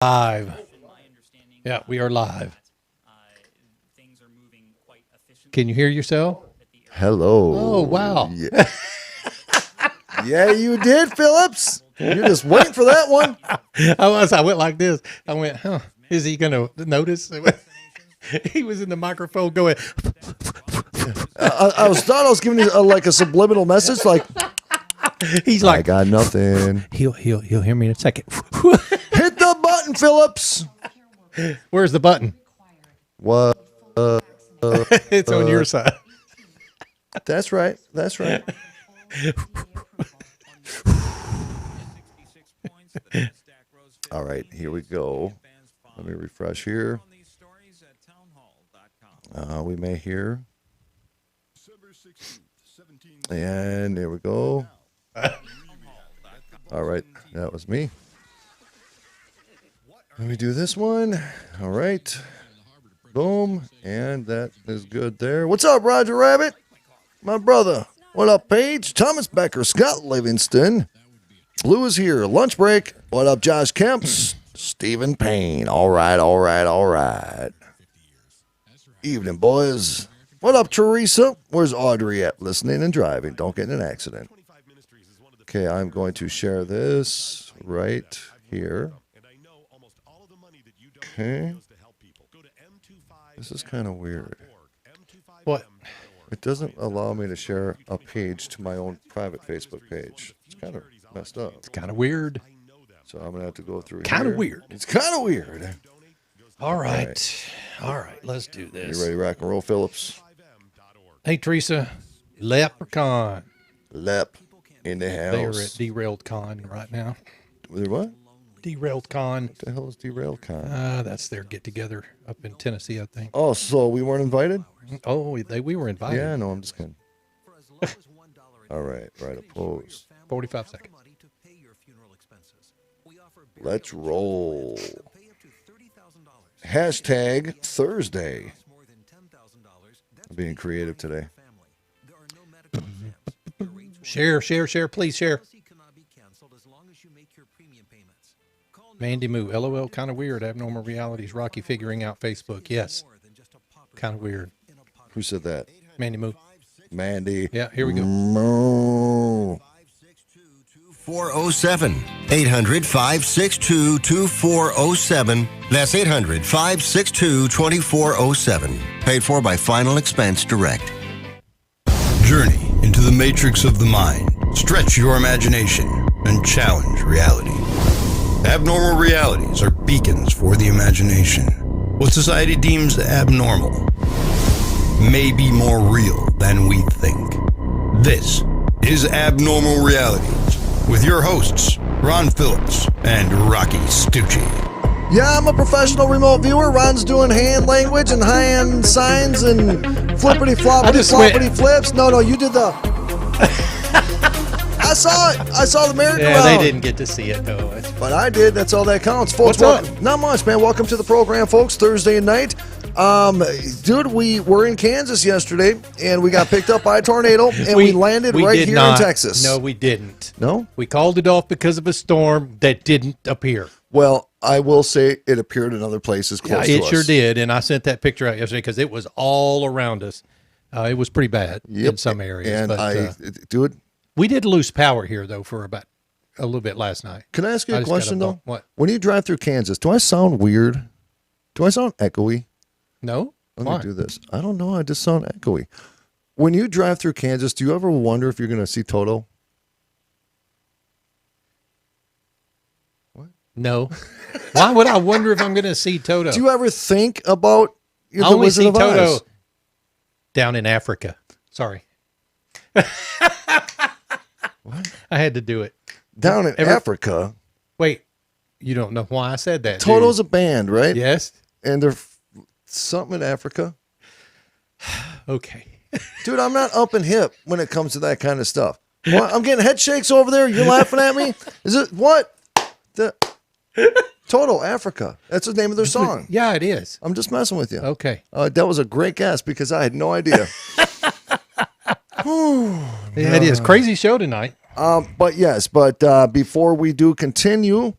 Live. Yeah, we are live. Can you hear yourself? Hello. Oh, wow. Yeah, yeah, you did, Phillips. You're just waiting for that one. I went like this. I went, huh, is he going to notice? He was in the microphone going. I thought I was giving you like a subliminal message, like He's like, I got nothing. He'll hear me in a second. Hit the button, Phillips. Where's the button? What? It's on your side. That's right. That's right. All right, here we go. Let me refresh here. We may hear. And there we go. All right, that was me. Let me do this one. All right. Boom. And that is good there. What's up, Roger Rabbit? My brother. What up, Paige? Thomas Becker, Scott Livingston. Blue is here. Lunch break. What up, Josh Kemps? Stephen Payne. All right, all right, all right. Evening, boys. What up, Teresa? Where's Audrey at? Listening and driving. Don't get in an accident. Okay, I'm going to share this right here. Okay. This is kind of weird. What? It doesn't allow me to share a page to my own private Facebook page. It's kind of messed up. It's kind of weird. So I'm going to have to go through Kind of weird. It's kind of weird. All right. All right. Let's do this. You ready to rock and roll, Phillips? Hey, Teresa. Leprechaun. Lep in the They are at house. Derailed Con right now. What? Derailed Con. What the hell is Derailed Con? That's their get-together up in Tennessee, I think. Oh, so we weren't invited? Oh, we were invited. Yeah, no, I'm just kidding. All right, right opposed. 45 seconds. Let's roll. Hashtag Thursday. I'm being creative today. Share, please share. Mandy Moo, LOL, kind of weird. Abnormal realities. Rocky figuring out Facebook. Yes. Kind of weird. Who said that? Mandy Moo. Mandy. Yeah, here we go. Moo. 2407. 800-562-2407. That's 800-562-2407. Paid for by Final Expense Direct. Journey into the matrix of the mind. Stretch your imagination and challenge reality. Abnormal realities are beacons for the imagination. What society deems abnormal may be more real than we think. This is Abnormal Realities with your hosts, Ron Phillips and Rocky Stucci. Yeah, I'm a professional remote viewer. Ron's doing hand language and hand signs and flippity floppity floppity flips. No, you did the. I saw it. I saw the merry-go-round. Yeah, they didn't get to see it, though. But I did. That's all that counts, folks. What's up? Not much, man. Welcome to the program, folks. Thursday night. Dude, we were in Kansas yesterday, and we got picked up by a tornado, and we landed right did here not. in Texas. No, we didn't. No? We called it off because of a storm that didn't appear. Well, I will say it appeared in other places close to us. It sure did, and I sent that picture out yesterday because it was all around us. It was pretty bad in some areas. And but, dude, we did lose power here, though, for about a little bit last night. can I ask you a question, though? What? When you drive through Kansas, do I sound weird? Do I sound echoey? No? Let Why? me do this. I don't know. I just sound echoey. When you drive through Kansas, do you ever wonder if you're going to see Toto? No. Why would I wonder if I'm going to see Toto? Do you ever think about I the only Wizard see of Toto Oz? down in Africa. Sorry. What? I had to do it. Down in Africa? Wait, you don't know why I said that, do Toto's you? a band, right? Yes? And they're something in Africa. Okay. Dude, I'm not up and hip when it comes to that kind of stuff. What? I'm getting head shakes over there. You're laughing at me? Is it what? Toto, Africa. That's the name of their song. Yeah, it is. I'm just messing with you. Okay. That was a great guess because I had no idea. Yeah, it is. Crazy show tonight. But before we do continue,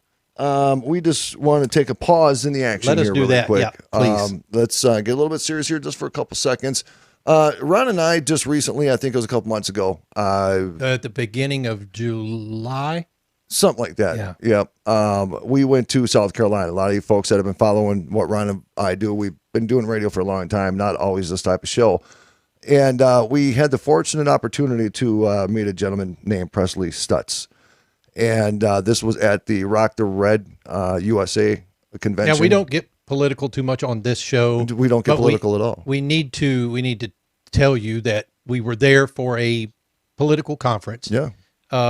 we just want to take a pause in the action. Let us here do really that. quick. Yeah, please. Let's get a little bit serious here just for a couple seconds. Ron and I just recently, I think it was a couple months ago, At the beginning of July. something like that. Yeah. Yep. We went to South Carolina. A lot of you folks that have been following what Ron and I do, we've been doing radio for a long time, not always this type of show. And we had the fortunate opportunity to meet a gentleman named Presley Stutz. And this was at the Rock the Red USA convention. Yeah, we don't get political too much on this show. We don't get but political at all. We need to tell you that we were there for a political conference. Yeah.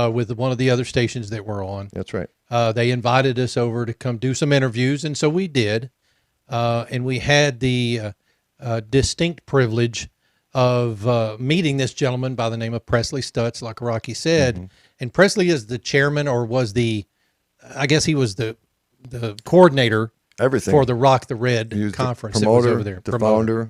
With one of the other stations that we're on. That's right. They invited us over to come do some interviews, and so we did. And we had the distinct privilege of meeting this gentleman by the name of Presley Stutz, like Rocky said. Mm-hmm. And Presley is the chairman, or was I guess he was the coordinator Everything for the Rock the Red He was conference the promoter, that was over there. The founder.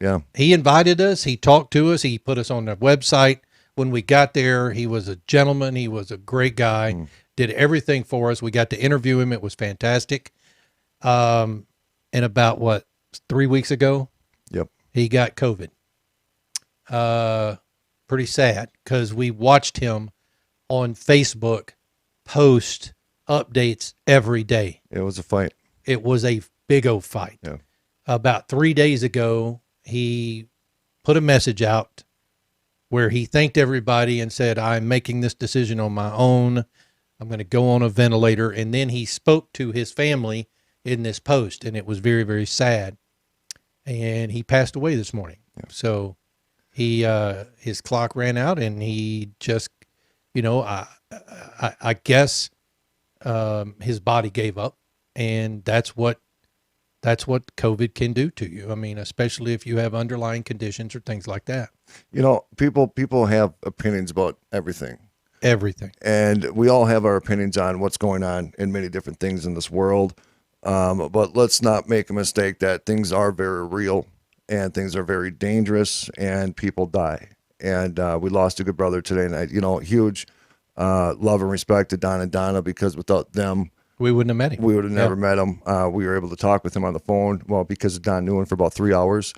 Yeah. He invited us. He talked to us. He put us on the website. When we got there, he was a gentleman. He was a great guy. Did everything for us. We got to interview him. It was fantastic. And about 3 weeks ago, Yep. he got COVID. Pretty sad because we watched him on Facebook post updates every day. It was a fight. It was a big old fight. Yeah. About 3 days ago, he put a message out where he thanked everybody and said, I'm making this decision on my own. I'm going to go on a ventilator. And then he spoke to his family in this post, and it was very, very sad. And he passed away this morning. Yeah. So his clock ran out, and he just, I guess his body gave up, and that's what COVID can do to you. I mean, especially if you have underlying conditions or things like that. People have opinions about everything. Everything. And we all have our opinions on what's going on in many different things in this world. But let's not make a mistake that things are very real and things are very dangerous and people die. And we lost a good brother today. And, huge love and respect to Don and Donna, because without them, we wouldn't have met him. We would have never met him. We were able to talk with him on the phone. Well, because Don knew him for about 3 hours,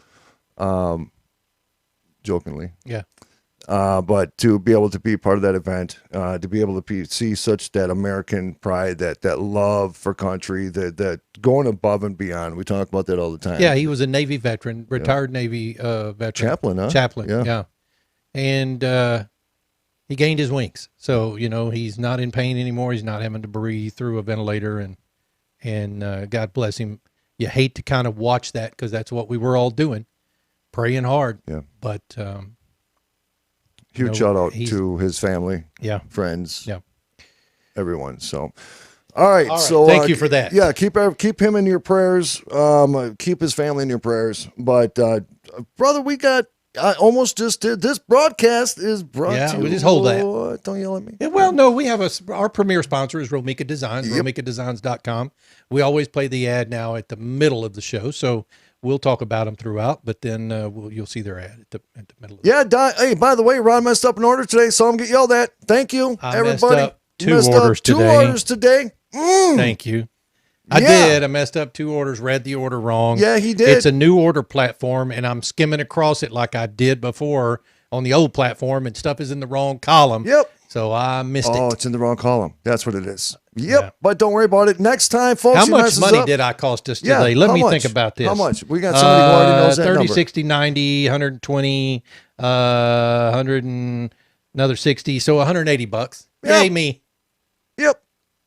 jokingly. Yeah. But to be able to be part of that event, to be able to see such that American pride, that love for country, that going above and beyond. We talk about that all the time. Yeah, he was a Navy veteran, retired Navy veteran. Chaplain, huh? Chaplain, yeah. And he gained his wings. So, he's not in pain anymore. He's not having to breathe through a ventilator, and God bless him. You hate to kind of watch that because that's what we were all doing, praying hard. Yeah. But huge shout out to his family, friends, everyone. So, all right. So thank you for that. Yeah, keep him in your prayers. Keep his family in your prayers. But brother, we got. I almost just did. This broadcast is brought to you. We just hold that. Don't yell at me. Yeah, well, no, we have our premier sponsor is Romika Designs, romikadesigns.com. We always play the ad now at the middle of the show, so we'll talk about them throughout, but then you'll see their ad at the middle of the show. Hey, by the way, Ron messed up an order today, saw him get yelled at. Thank you, everybody. Messed up two orders today. Thank you. I did. I messed up 2 orders, read the order wrong. Yeah, he did. It's a new order platform, and I'm skimming across it like I did before on the old platform, and stuff is in the wrong column. Yep. So I missed it. Oh, it's in the wrong column. That's what it is. Yep. Yeah. But don't worry about it. Next time, folks. How much money did I cost us today? Let me think about this. How much? We got somebody who already knows that 30, number. 60, 90, 120, 100 and another 60. So $180. Yep. Yay, me. Yep.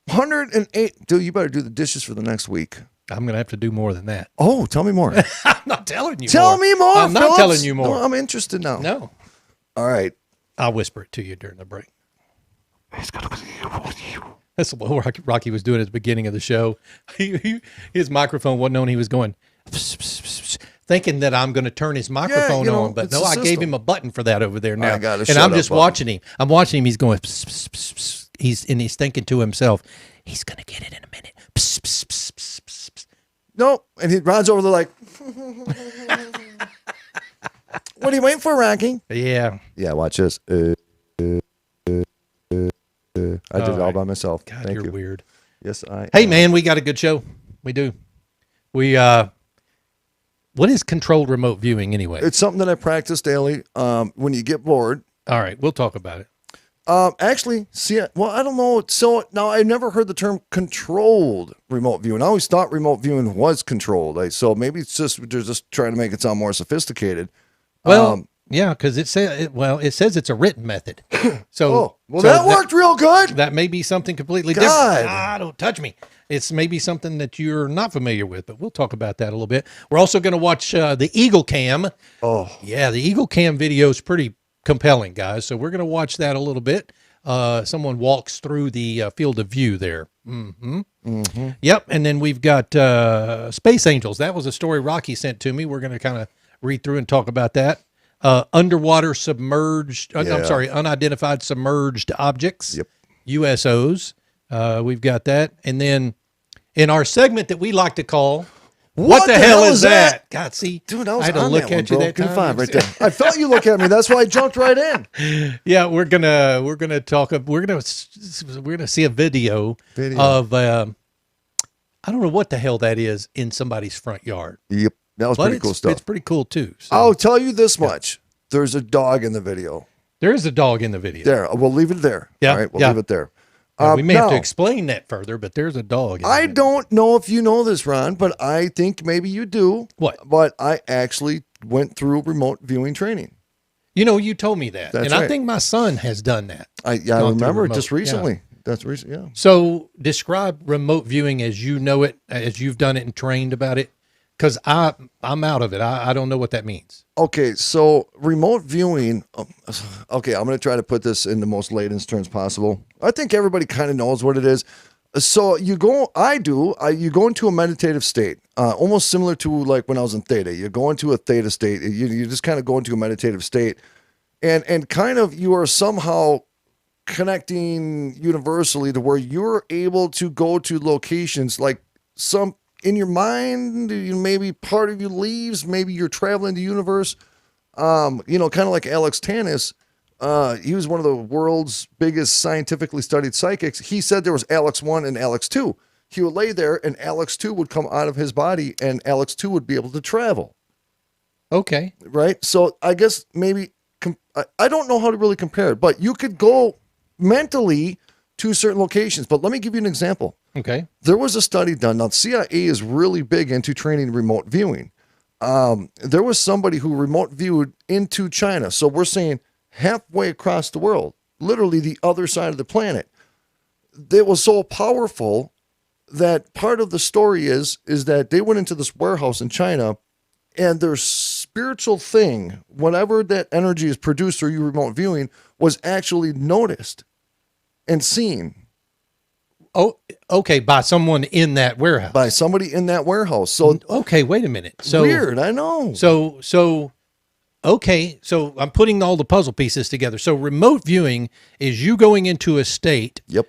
108. Dude, you better do the dishes for the next week. I'm going to have to do more than that. Oh, tell me more. I'm not telling you Tell me more, I'm not telling you more. No, I'm interested now. No. All right. I'll whisper it to you during the break. That's what Rocky was doing at the beginning of the show. His microphone wasn't on. He was going, thinking that I'm going to turn his microphone on. But no, I gave him a button for that over there now. And I'm just watching him. I'm watching him. He's going, he's thinking to himself, he's going to get it in a minute. No. And he runs over there like, what are you waiting for, Rocky? Yeah. Yeah, watch this. I did it all by myself. God, Thank you're you. weird. Yes, I Hey, am. man, we got a good show. We do. We what is controlled remote viewing anyway? It's something that I practice daily. When you get bored. All right, we'll talk about it. Actually, see, well, I don't know. So now I never heard the term controlled remote viewing. I always thought remote viewing was controlled. So maybe it's just they're just trying to make it sound more sophisticated. Well, yeah, because it says it's a written method. So, that worked real good. That may be something completely different. Don't touch me. It's maybe something that you're not familiar with, but we'll talk about that a little bit. We're also going to watch the Eagle Cam. Oh, yeah, the Eagle Cam video is pretty compelling, guys. So we're going to watch that a little bit. Someone walks through the field of view there. Yep, and then we've got Space Angels. That was a story Rocci sent to me. We're going to kind of read through and talk about that. Underwater submerged, unidentified submerged objects, USOs. We've got that. And then in our segment that we like to call, What the hell is that? God, see, dude, I had to on look that at you bro. that Give me time. 5 right there. I felt you look at me. That's why I jumped right in. Yeah, we're gonna see a video. Of I don't know what the hell that is in somebody's front yard. Yep, that was pretty cool stuff. It's pretty cool too. So. I'll tell you this much: there's a dog in the video. There is a dog in the video. There, we'll leave it there. Yeah, all right, we'll leave it there. We may have to explain that further, but there's a dog. I don't know if you know this, Ron, but I think maybe you do. What? But I actually went through remote viewing training. You know, you told me that. That's and right. I think my son has done that. I remember it just recently. Yeah. That's recent, yeah. So describe remote viewing as you know it, as you've done it and trained about it, because I'm out of it. I don't know what that means. Okay, so remote viewing. Okay, I'm going to try to put this in the most layman's terms possible. I think everybody kind of knows what it is. So you go into a meditative state, almost similar to like when I was in theta. You go into a theta state. You just kind of go into a meditative state, and kind of you are somehow connecting universally to where you're able to go to locations like some. In your mind, maybe part of you leaves, maybe you're traveling the universe. Kind of like Alex Tannis. He was one of the world's biggest scientifically studied psychics. He said there was Alex 1 and Alex 2. He would lay there and Alex 2 would come out of his body and Alex 2 would be able to travel. Okay. Right? So I guess maybe, I don't know how to really compare it, but you could go mentally to certain locations. But let me give you an example. Okay. There was a study done. Now, CIA is really big into training remote viewing. There was somebody who remote viewed into China. So we're saying halfway across the world, literally the other side of the planet. It was so powerful that part of the story is that they went into this warehouse in China and their spiritual thing, whatever that energy is produced through you remote viewing, was actually noticed and seen. Oh, okay. By someone in that warehouse. By somebody in that warehouse. So okay, wait a minute. So weird, I know. So okay. So I'm putting all the puzzle pieces together. So remote viewing is you going into a state. Yep.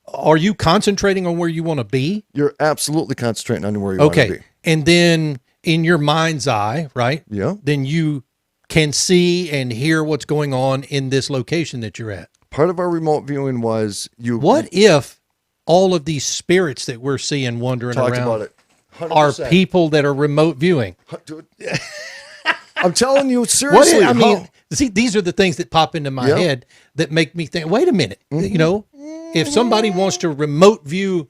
Are you concentrating on where you want to be? You're absolutely concentrating on where you want to be. And then in your mind's eye, right? Yeah. Then you can see and hear what's going on in this location that you're at. Part of our remote viewing was What if all of these spirits that we're seeing wandering around about it. are people that are remote viewing? Dude. I'm telling you, seriously. I mean, see, these are the things that pop into my head that make me think, wait a minute, if somebody wants to remote view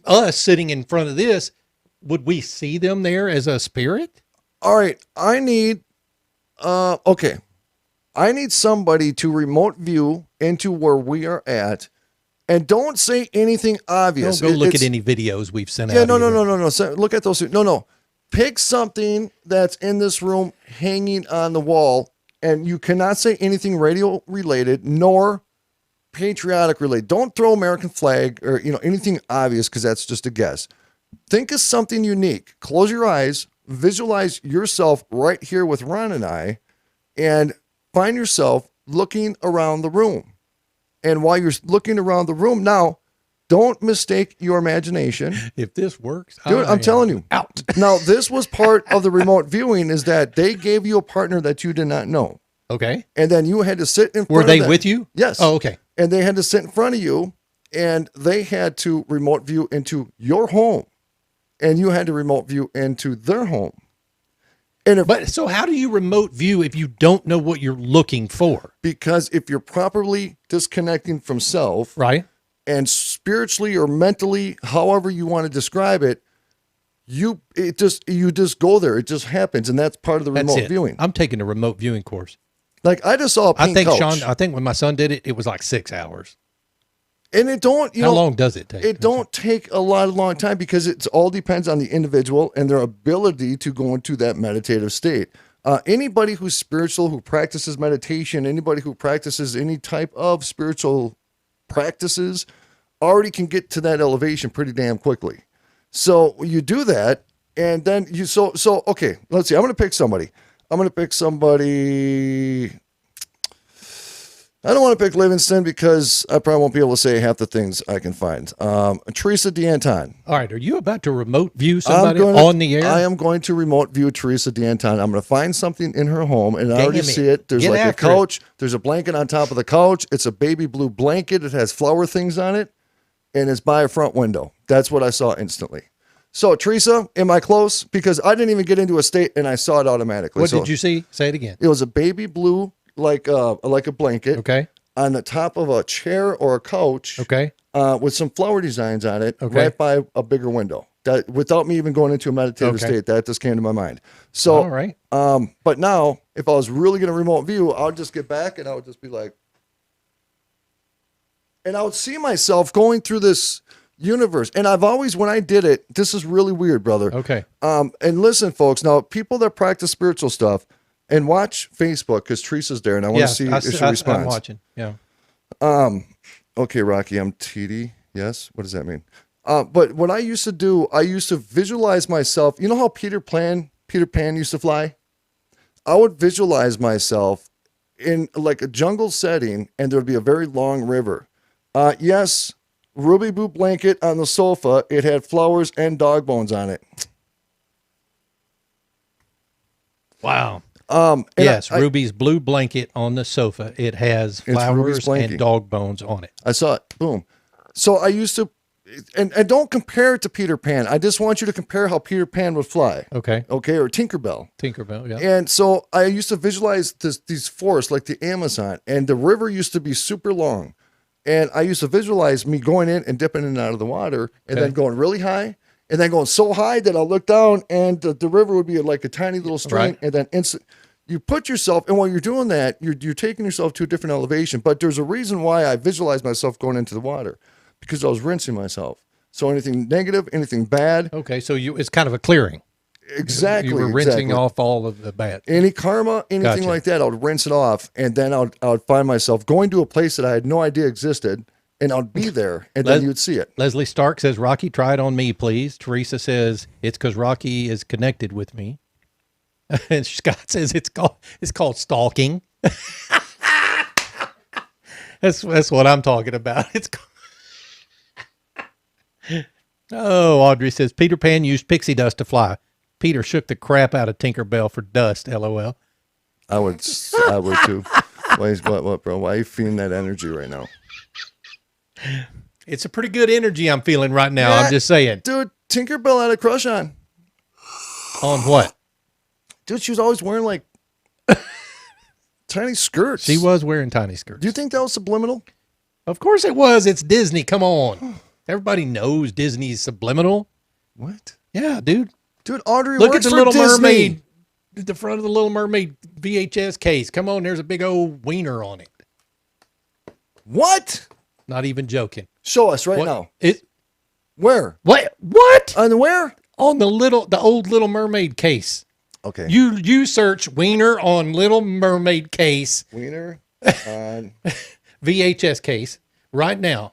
us sitting in front of this, would we see them there as a spirit? All right. I need somebody to remote view into where we are at. And don't say anything obvious. Don't go look at any videos we've sent out. Yeah, no. So look at those. No. Pick something that's in this room hanging on the wall, and you cannot say anything radio related nor patriotic related. Don't throw American flag or anything obvious because that's just a guess. Think of something unique. Close your eyes. Visualize yourself right here with Ron and I, and find yourself looking around the room. And while you're looking around the room now, don't mistake your imagination. If this works, dude, I'm telling you. Out. Now, this was part of the remote viewing is that they gave you a partner that you did not know. Okay. And then you had to sit in front of them. Were they with you? Yes. Oh, okay. And they had to sit in front of you and they had to remote view into your home, and you had to remote view into their home. And But so how do you remote view if you don't know what you're looking for? because if you're properly disconnecting from self, Right. and spiritually or mentally, however you want to describe it, you just go there. It just happens, and that's part of the That's remote it. viewing. I'm taking a remote viewing course. Like I just saw a pink couch. I think when my son did it, it was like 6 hours. And it don't, How long does it take? It don't take a long time because it all depends on the individual and their ability to go into that meditative state. Anybody who's spiritual, who practices meditation, anybody who practices any type of spiritual practices already can get to that elevation pretty damn quickly. So you do that, and then you, okay, let's see. I'm going to pick somebody. I don't want to pick Livingston because I probably won't be able to say half the things I can find. Teresa D'Anton. All right. Are you about to remote view somebody on the air? I am going to remote view Teresa D'Anton. I'm going to find something in her home, and I already see it. There's like a couch. There's a blanket on top of the couch. It's a baby blue blanket. It has flower things on it, and it's by a front window. That's what I saw instantly. So, Teresa, am I close? Because I didn't even get into a state, and I saw it automatically. What did you see? Say it again. It was a baby blue, like a blanket. Okay. On the top of a chair or a couch. Okay. With some flower designs on it. Okay. Right by a bigger window. That without me even going into a meditative state, that just came to my mind. So, all right. But now, if I was really going to remote view, I would just get back and I would just be like, and I would see myself going through this universe. And I've always, when I did it, this is really weird, brother. Okay. And listen, folks, now people that practice spiritual stuff and watch Facebook because Teresa's there and I want to see if she responds. I'm watching. Yeah. Okay, Rocky, I'm TD. Yes. What does that mean? But what I used to do, I used to visualize myself. You know how Peter Pan used to fly? I would visualize myself in like a jungle setting and there would be a very long river. Yes, ruby blue blanket on the sofa. It had flowers and dog bones on it. Wow. Yes, Ruby's blue blanket on the sofa. It has flowers and dog bones on it. I saw it. Boom. So I used to, and don't compare it to Peter Pan. I just want you to compare how Peter Pan would fly. Okay. Okay, or Tinkerbell. Tinkerbell, yeah. And so I used to visualize these forests like the Amazon, and the river used to be super long. And I used to visualize me going in and dipping in and out of the water and then going really high and then going so high that I'll look down and the river would be like a tiny little stream. Right. And then you put yourself, and while you're doing that, you're taking yourself to a different elevation. But there's a reason why I visualize myself going into the water because I was rinsing myself. So anything negative, anything bad. Okay, so it's kind of a clearing. Exactly. You were rinsing off all of the bad. Any karma, anything like that, I would rinse it off. And then I would find myself going to a place that I had no idea existed. And I'd be there, and then you'd see it. Leslie Stark says, Rocky, try it on me, please. Teresa says, it's because Rocky is connected with me. And Scott says, it's called stalking. That's what I'm talking about. Oh, Audrey says, Peter Pan used pixie dust to fly. Peter shook the crap out of Tinkerbell for dust, LOL. I would too. What, bro? Why are you feeling that energy right now? It's a pretty good energy I'm feeling right now. I'm just saying. Dude, Tinkerbell had a crush on. On what? Dude, she was always wearing like tiny skirts. She was wearing tiny skirts. Do you think that was subliminal? Of course it was. It's Disney. Come on. Everybody knows Disney's subliminal. What? Yeah, dude. Dude, Audrey Look works at the for Little Disney. Mermaid. At the front of the Little Mermaid VHS case. Come on, there's a big old wiener on it. What? Not even joking. Show us right now. Where? What? On where? On the old Little Mermaid case. Okay. You search wiener on Little Mermaid case. Wiener on VHS case right now.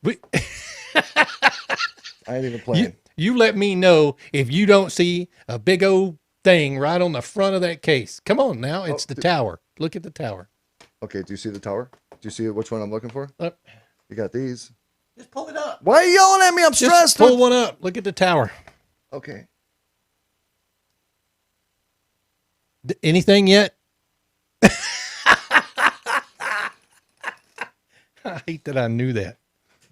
I ain't even playing. You let me know if you don't see a big old thing right on the front of that case. Come on now. It's the tower. Look at the tower. Okay. Do you see the tower? Do you see which one I'm looking for? You got these. Just pull it up. Why are you yelling at me? I'm stressed. Just pull one up. Look at the tower. Okay. Anything yet? I hate that I knew that.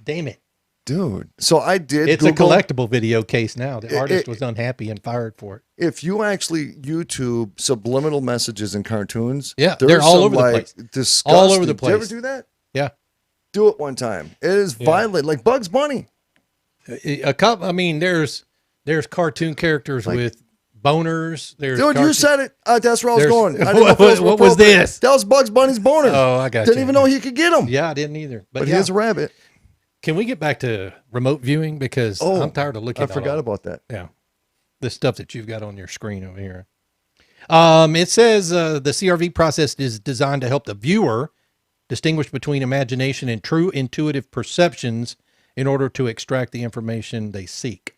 Damn it. Dude. So I did. It's Google, a collectible video case now. The artist was unhappy and fired for it. If you actually YouTube subliminal messages in cartoons, Yeah, there's they're all some, over the like, place. Disgusting. All over the Did you ever place. do that? Yeah. Do it one time. It is violent, like Bugs Bunny. A couple. I mean, there's cartoon characters with boners. There's Dude, you said it. That's where I was There's- going. I didn't know if it was what was appropriate. this? That was Bugs Bunny's boner. Oh, I got Didn't you. even know he could get them. Yeah, I didn't either. But yeah. he is a rabbit. Can we get back to remote viewing because I'm tired of looking. I forgot about that. Yeah, the stuff that you've got on your screen over here. It says the CRV process is designed to help the viewer distinguish between imagination and true intuitive perceptions in order to extract the information they seek.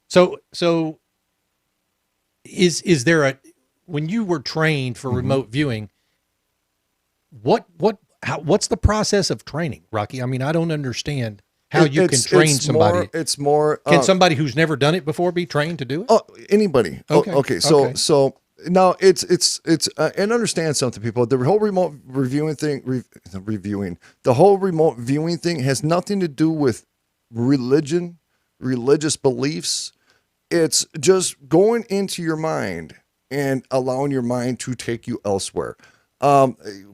So is there when you were trained for remote viewing, what's the process of training, Rocky? I mean, I don't understand how you can train somebody. It's more. Can somebody who's never done it before be trained to do it? Oh, anybody. Okay. Okay. So now it's and understand something, people. The whole remote reviewing thing, the whole remote viewing thing has nothing to do with religion, religious beliefs. It's just going into your mind and allowing your mind to take you elsewhere.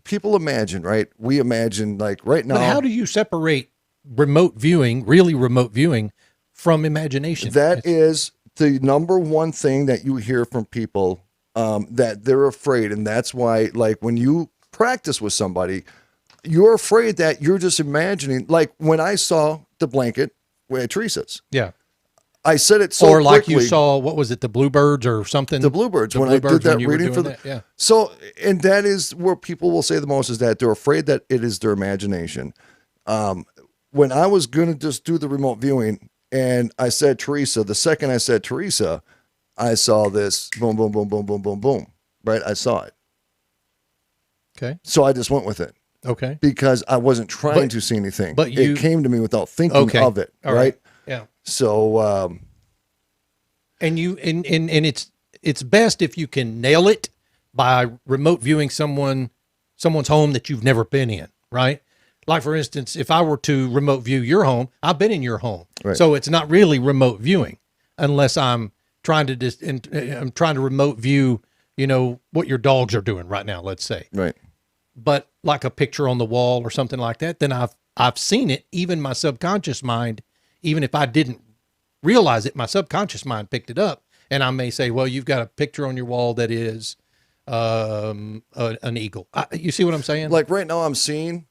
People imagine, right? We imagine, like, right now. But how do you separate remote viewing, really remote viewing, from imagination? That is the number one thing that you hear from people, that they're afraid. And that's why, like, when you practice with somebody, you're afraid that you're just imagining. Like when I saw the blanket at Teresa's. Yeah. I said it so or like quickly. you saw, what was it, the bluebirds or something? The bluebirds, The when I bluebirds did that when you were reading for doing the that, yeah. So, and that is where people will say the most, is that they're afraid that it is their imagination. When I was going to just do the remote viewing and I said Teresa, the second I said Teresa, I saw this boom, boom, boom, boom, boom, boom, boom. Right? I saw it. Okay. So I just went with it Okay. because I wasn't trying to see anything. but you- it came to me without thinking Okay. of it. All right? Yeah. So, And you and it's best if you can nail it by remote viewing someone's home that you've never been in, right? Like for instance, if I were to remote view your home, I've been in your home, Right. so it's not really remote viewing unless I'm trying to I'm trying to remote view, what your dogs are doing right now, let's say. right. But like a picture on the wall or something like that, then I've seen it. Even my subconscious mind, even if I didn't realize it, my subconscious mind picked it up, and I may say, well, you've got a picture on your wall that is an eagle. You see what I'm saying? Like right now I'm seeing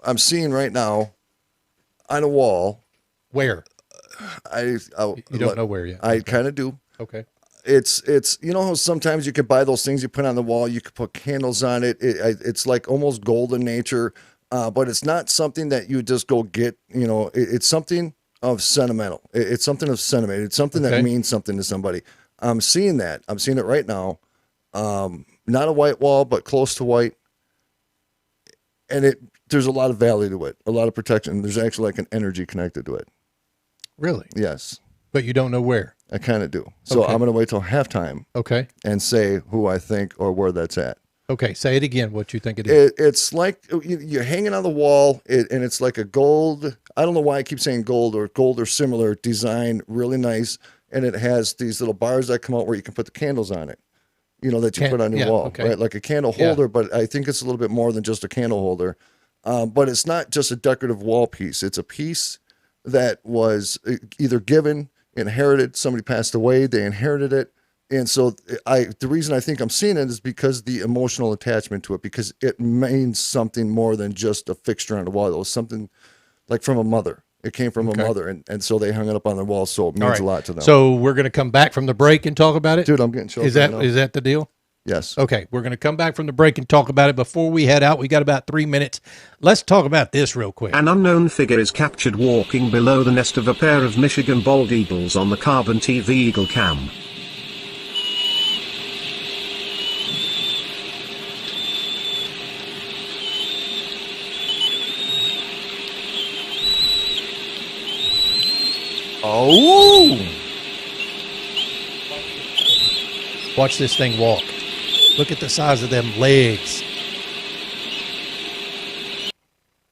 right now on a wall. Where? You You don't know where yet. I kind of do. Okay. It's how sometimes you could buy those things you put on the wall, you could put candles on it. It's like almost gold in nature, but it's not something that you just go get. It's something of sentimental. It's something of sentiment. It's something that Okay. means something to somebody. I'm seeing that. I'm seeing it right now. Not a white wall, but close to white. And there's a lot of value to it, a lot of protection. There's actually like an energy connected to it. Really? Yes, But you don't know where. I kind of do. So Okay. I'm going to wait till halftime Okay. and say who I think or where that's at. Okay. Say it again. What you think it is? It's like you're hanging on the wall, and it's like a gold. I don't know why I keep saying gold or similar design, really nice. And it has these little bars that come out where you can put the candles on it, that you put on your wall, okay. right? Like a candle Yeah. holder, but I think it's a little bit more than just a candle holder. But it's not just a decorative wall piece. It's a piece that was either given, inherited, somebody passed away, they inherited it. And so the reason I think I'm seeing it is because the emotional attachment to it, because it means something more than just a fixture on the wall. It was something like from a mother. It came from a mother. And so they hung it up on their wall. So it means a lot to them. So we're going to come back from the break and talk about it? Dude, I'm getting choked. Is that right now. is that the deal? Yes. Okay, we're going to come back from the break and talk about it. Before we head out, we got about 3 minutes. Let's talk about this real quick. An unknown figure is captured walking below the nest of a pair of Michigan bald eagles on the Carbon TV Eagle Cam. Oh, Watch this thing walk. Look at the size of them legs.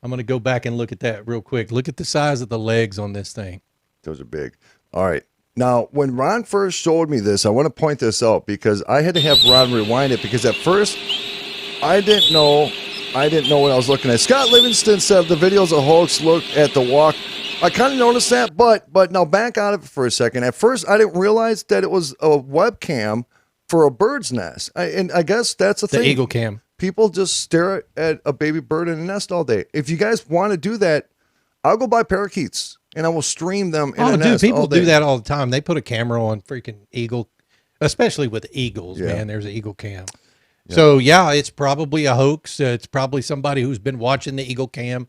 I'm going to go back and look at that real quick. Look at the size of the legs on this thing. Those are big. All right. Now, when Ron first showed me this, I want to point this out because I had to have Ron rewind it because at first I didn't know what I was looking at. Scott Livingston said the video's a hoax. Look at the walk. I kind of noticed that, but now back out of it for a second. At first, I didn't realize that it was a webcam for a bird's nest. And I guess that's the thing. The eagle cam. People just stare at a baby bird in a nest all day. If you guys want to do that, I'll go buy parakeets and I will stream them in a nest. People all day. do that all the time. They put a camera on freaking eagle, especially with eagles, man. There's an eagle cam. Yeah. So, yeah, it's probably a hoax. It's probably somebody who's been watching the eagle cam.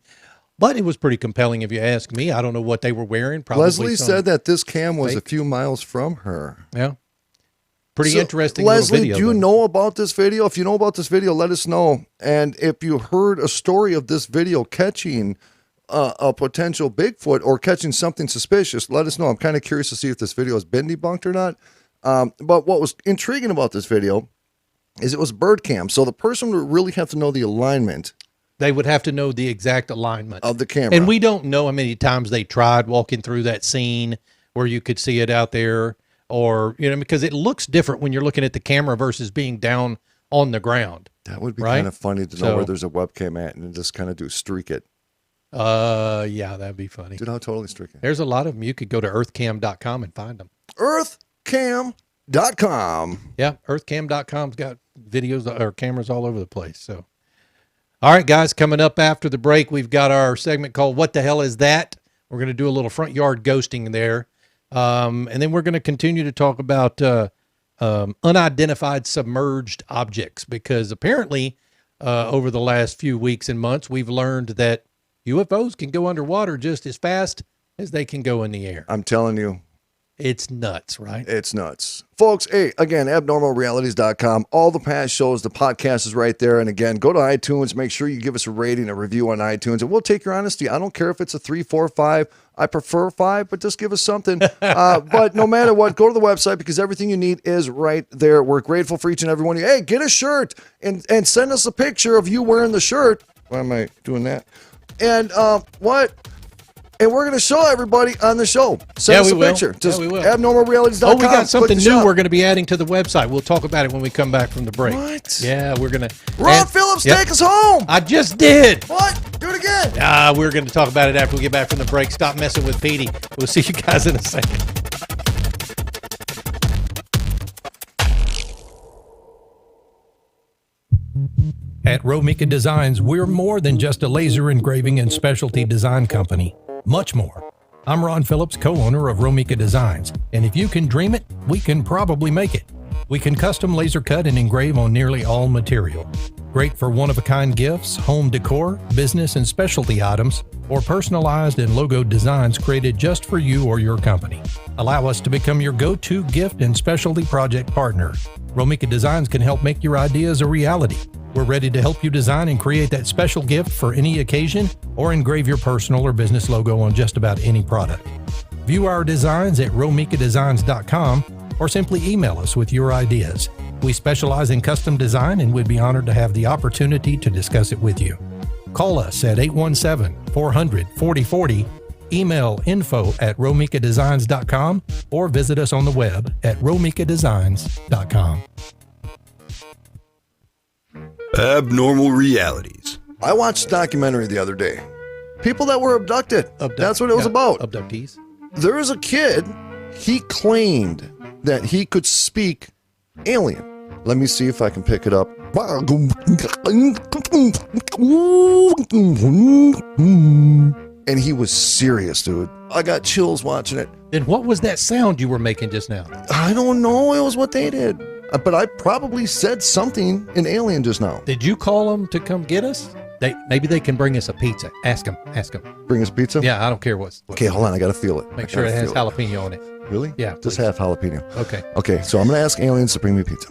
But it was pretty compelling if you ask me. I don't know what they were wearing. Probably Leslie said that this cam was a few miles from her. Yeah. Pretty interesting. Leslie, little video, do you know about this video? If you know about this video, let us know. And if you heard a story of this video catching a potential Bigfoot or catching something suspicious, let us know. I'm kind of curious to see if this video has been debunked or not. But what was intriguing about this video is it was bird cam. So the person would really have to know the alignment. They would have to know the exact alignment of the camera. And we don't know how many times they tried walking through that scene where you could see it out there. Or, because it looks different when you're looking at the camera versus being down on the ground. That would be kind of funny to know where there's a webcam at and just kind of streak it. Yeah, that'd be funny. Dude, I'll totally streak it. There's a lot of them. You could go to earthcam.com and find them. Earthcam.com. Yeah, earthcam.com's got videos or cameras all over the place. So, all right, guys, coming up after the break, we've got our segment called What the Hell Is That? We're going to do a little front yard ghosting there. And then we're going to continue to talk about unidentified submerged objects because apparently over the last few weeks and months, we've learned that UFOs can go underwater just as fast as they can go in the air. I'm telling you. It's nuts, right? It's nuts. Folks, hey, again, abnormalrealities.com. All the past shows, the podcast is right there. And again, go to iTunes. Make sure you give us a rating, a review on iTunes, and we'll take your honesty. I don't care if it's a 3, 4, 5. I prefer 5, but just give us something. But no matter what, go to the website because everything you need is right there. We're grateful for each and every one of you. Hey, get a shirt and send us a picture of you wearing the shirt. Why am I doing that? And what? And we're going to show everybody on the show. Send us a picture. Just abnormalrealities.com. Oh, we got something new we're going to be adding to the website. We'll talk about it when we come back from the break. What? Yeah, we're going to. Ron Phillips, take us home. I just did. What? Do it again. We're going to talk about it after we get back from the break. Stop messing with Petey. We'll see you guys in a second. At Romika Designs, we're more than just a laser engraving and specialty design company. Much more. I'm Ron Phillips, co-owner of Romika Designs, and if you can dream it, we can probably make it. We can custom laser cut and engrave on nearly all material. Great for one-of-a-kind gifts, home decor, business and specialty items, or personalized and logo designs created just for you or your company. Allow us to become your go-to gift and specialty project partner. Romika Designs can help make your ideas a reality. We're ready to help you design and create that special gift for any occasion or engrave your personal or business logo on just about any product. View our designs at romikadesigns.com or simply email us with your ideas. We specialize in custom design and would be honored to have the opportunity to discuss it with you. Call us at 817-400-4040, email info@romikadesigns.com, or visit us on the web at romikadesigns.com. Abnormal realities. I watched a documentary the other day. People that were abducted. That's what it was about. Abductees. There was a kid, he claimed that he could speak alien. Let me see if I can pick it up. And he was serious, dude. I got chills watching it. Then what was that sound you were making just now? I don't know. It was what they did. But I probably said something in alien just now. Did you call them to come get us? Maybe they can bring us a pizza. Ask them. Bring us pizza? Yeah, I don't care what. Okay, hold on. I got to feel it. Make sure it has jalapeno on it. Really? Yeah. Just half jalapeno. Okay. Okay, so I'm going to ask aliens to bring me pizza.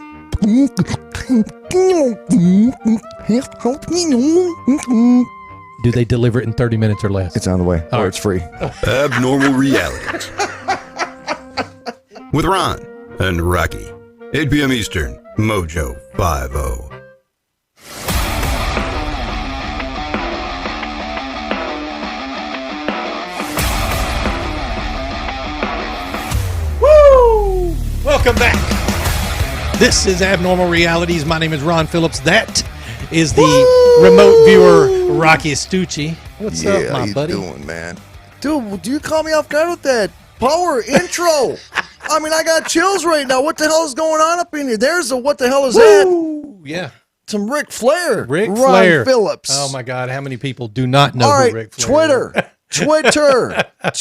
Do they deliver it in 30 minutes or less? It's on the way, or it's free. Abnormal realities. With Ron and Rocky. 8 p.m. Eastern, Mojo 50. Welcome back. This is Abnormal Realities. My name is Ron Phillips. That is the remote viewer, Rocci Stucci. What's up, my how you buddy? doing, man? Dude, do you call me off guard with that power intro? I mean, I got chills right now. What the hell is going on up in here? There's a what the hell is that? Ooh, yeah. Some Ric Flair. Ric Ron Flair. Phillips. Oh, my God. How many people do not know All who right, Ric Flair is?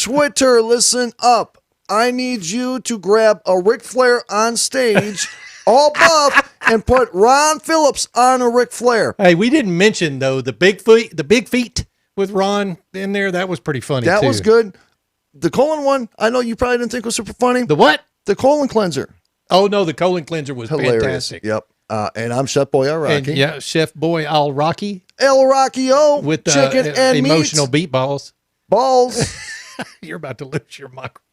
Twitter, listen up. I need you to grab a Ric Flair on stage, all buff, and put Ron Phillips on a Ric Flair. Hey, we didn't mention, though, the big feet with Ron in there. That was pretty funny, That too. was good. The colon one, I know you probably didn't think was super funny. The what? The colon cleanser. Oh, no, the colon cleanser was Hilarious. fantastic. Yep. And I'm Chef Boy Al And, Rocky. yeah, Chef Boy Al Rocky El Rocky-O with chicken and emotional meat. beat balls. Balls. You're about to lose your microphone.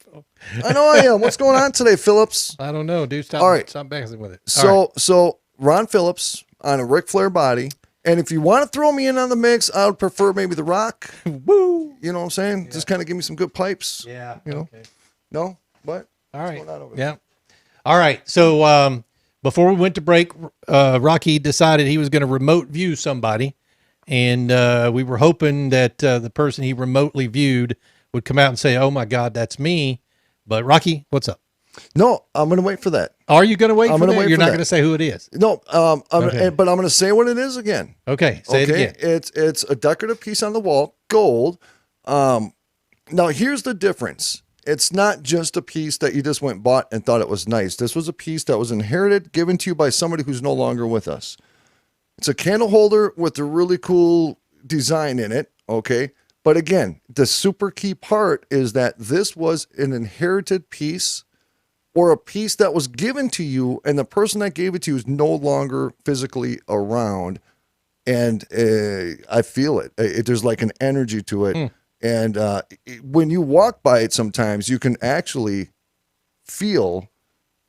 I know I am. What's going on today, Phillips? I don't know, dude. Stop, All right. stop messing with it. All right. So Ron Phillips on a Ric Flair body. And if you want to throw me in on the mix, I would prefer maybe The Rock. Woo! You know what I'm saying? Yeah. Just kind of give me some good pipes. Yeah. You know? Okay. No? What? All right. What's going on over there? Yeah. All right. So before we went to break, Rocky decided he was going to remote view somebody. And we were hoping that the person he remotely viewed would come out and say, "Oh, my God, that's me." But Rocky, what's up? No, I'm going to wait for that. Are you going to wait I'm for gonna that? wait You're for not that. going to say who it is? No, Okay. but I'm going to say what it is again. Okay. Say it again. It's a decorative piece on the wall, gold. Now, here's the difference. It's not just a piece that you just went and bought and thought it was nice. This was a piece that was inherited, given to you by somebody who's no longer with us. It's a candle holder with a really cool design in it, okay? But again, the super key part is that this was an inherited piece or a piece that was given to you, and the person that gave it to you is no longer physically around. And I feel it. There's like an energy to it. And when you walk by it, sometimes you can actually feel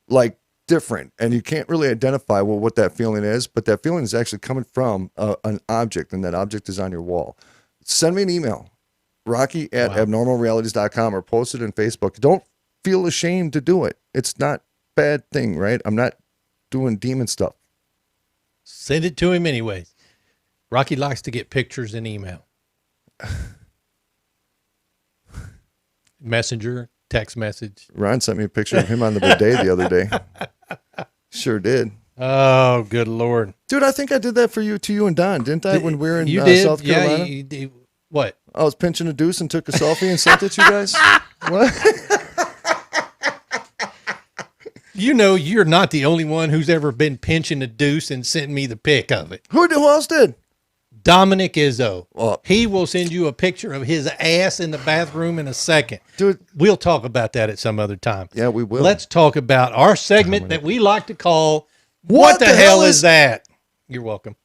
like different, and you can't really identify what that feeling is, but that feeling is actually coming from an object, and that object is on your wall. Send me an email, Rocky@abnormalrealities.com, or post it on Facebook. Don't feel ashamed to do it. It's not a bad thing, right? I'm not doing demon stuff. Send it to him anyways. Rocky likes to get pictures in email. Messenger, text message. Ron sent me a picture of him on the bidet the other day. Sure did. Oh, good Lord. Dude, I think I did that to you and Don, didn't I, when we were in You did? South Carolina? Yeah, you did. What? I was pinching a deuce and took a selfie and sent it to you guys. What? You know, you're not the only one who's ever been pinching a deuce and sent me the pic of it. Who else did? Dominic Izzo. Oh. He will send you a picture of his ass in the bathroom in a second. Dude. We'll talk about that at some other time. Yeah, we will. Let's talk about our segment that we like to call What the hell is that? You're welcome.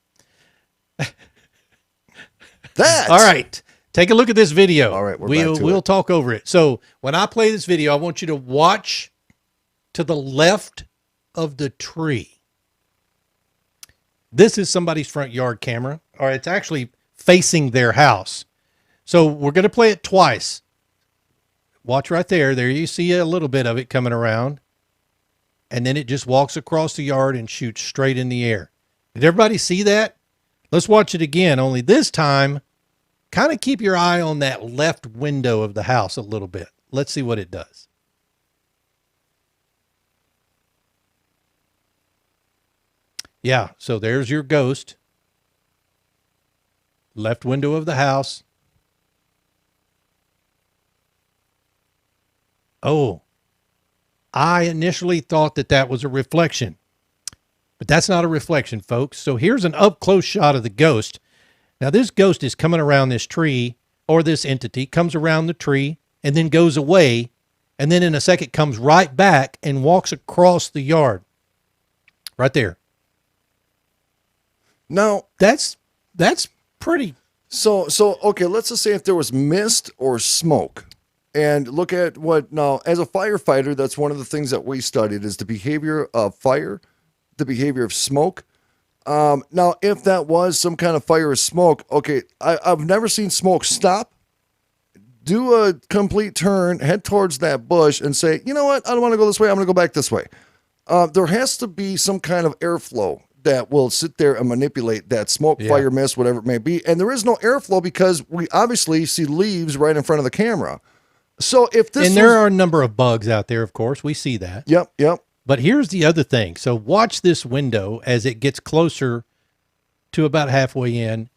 That. All right. Take a look at this video. All right, we're back to we'll it. talk over it. So when I play this video, I want you to watch to the left of the tree. This is somebody's front yard camera, or it's actually facing their house. So we're going to play it twice. Watch right there. There you see a little bit of it coming around. And then it just walks across the yard and shoots straight in the air. Did everybody see that? Let's watch it again, only this time, kind of keep your eye on that left window of the house a little bit. Let's see what it does. Yeah, so there's your ghost. Left window of the house. Oh, I initially thought that was a reflection. But that's not a reflection, folks. So here's an up-close shot of the ghost. Now, this ghost is coming around this tree, or this entity comes around the tree and then goes away, and then in a second comes right back and walks across the yard. Right there. Now, That's pretty. so okay, let's just say if there was mist or smoke, and look at what now, as a firefighter, that's one of the things that we studied is the behavior of fire, the behavior of smoke. Now, if that was some kind of fire or smoke, okay, I've never seen smoke stop, do a complete turn, head towards that bush, and say, you know what, I don't want to go this way, I'm going to go back this way. there has to be some kind of airflow that will sit there and manipulate that smoke, fire, mist, whatever it may be. And there is no airflow because we obviously see leaves right in front of the camera. So if this and there are a number of bugs out there, of course, we see that. Yep. But here's the other thing. So watch this window as it gets closer to about halfway in.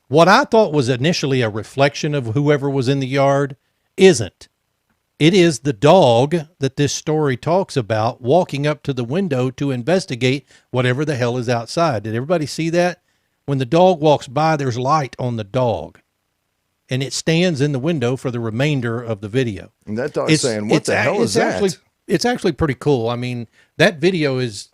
What I thought was initially a reflection of whoever was in the yard isn't. It is the dog that this story talks about walking up to the window to investigate whatever the hell is outside. Did everybody see that? When the dog walks by, there's light on the dog. And it stands in the window for the remainder of the video. And that dog's saying, what the hell is that? It's actually pretty cool. I mean, that video is,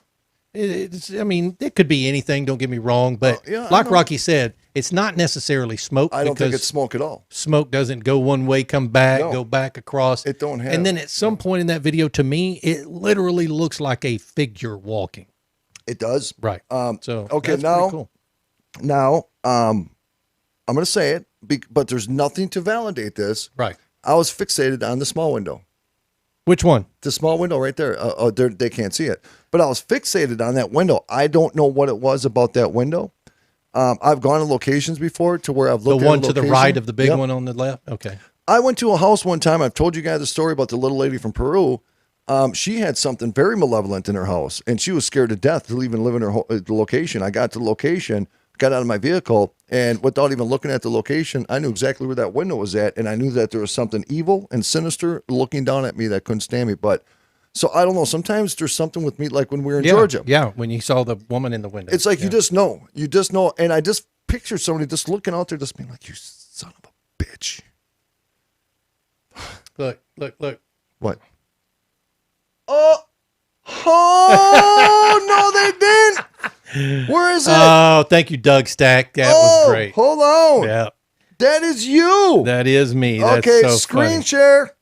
it could be anything, don't get me wrong. But like Rocky said, it's not necessarily smoke. I don't think it's smoke at all. Smoke doesn't go one way, come back, go back across. It don't have. And then at some point in that video, to me, it literally looks like a figure walking. It does. Right. So okay, now, cool. Now, I'm going to say it, but there's nothing to validate this. Right. I was fixated on the small window. Which one? The small window right there. They can't see it. But I was fixated on that window. I don't know what it was about that window. I've gone to locations before to where I've looked at the one to the right of the big one on the left? Okay. I went to a house one time. I've told you guys the story about the little lady from Peru. She had something very malevolent in her house, and she was scared to death to even live in her the location. I got to the location, got out of my vehicle, and without even looking at the location, I knew exactly where that window was at, and I knew that there was something evil and sinister looking down at me that couldn't stand me. But so I don't know. Sometimes there's something with me, like when we were in Georgia. Yeah, when you saw the woman in the window. It's like you just know. You just know. And I just picture somebody just looking out there, just being like, "You son of a bitch." Look. What? Oh, no, they didn't. Where is it? Oh, thank you, Doug Stack. That was great. Hold on. Yeah. That is you. That is me. Okay, That's so screen funny. share.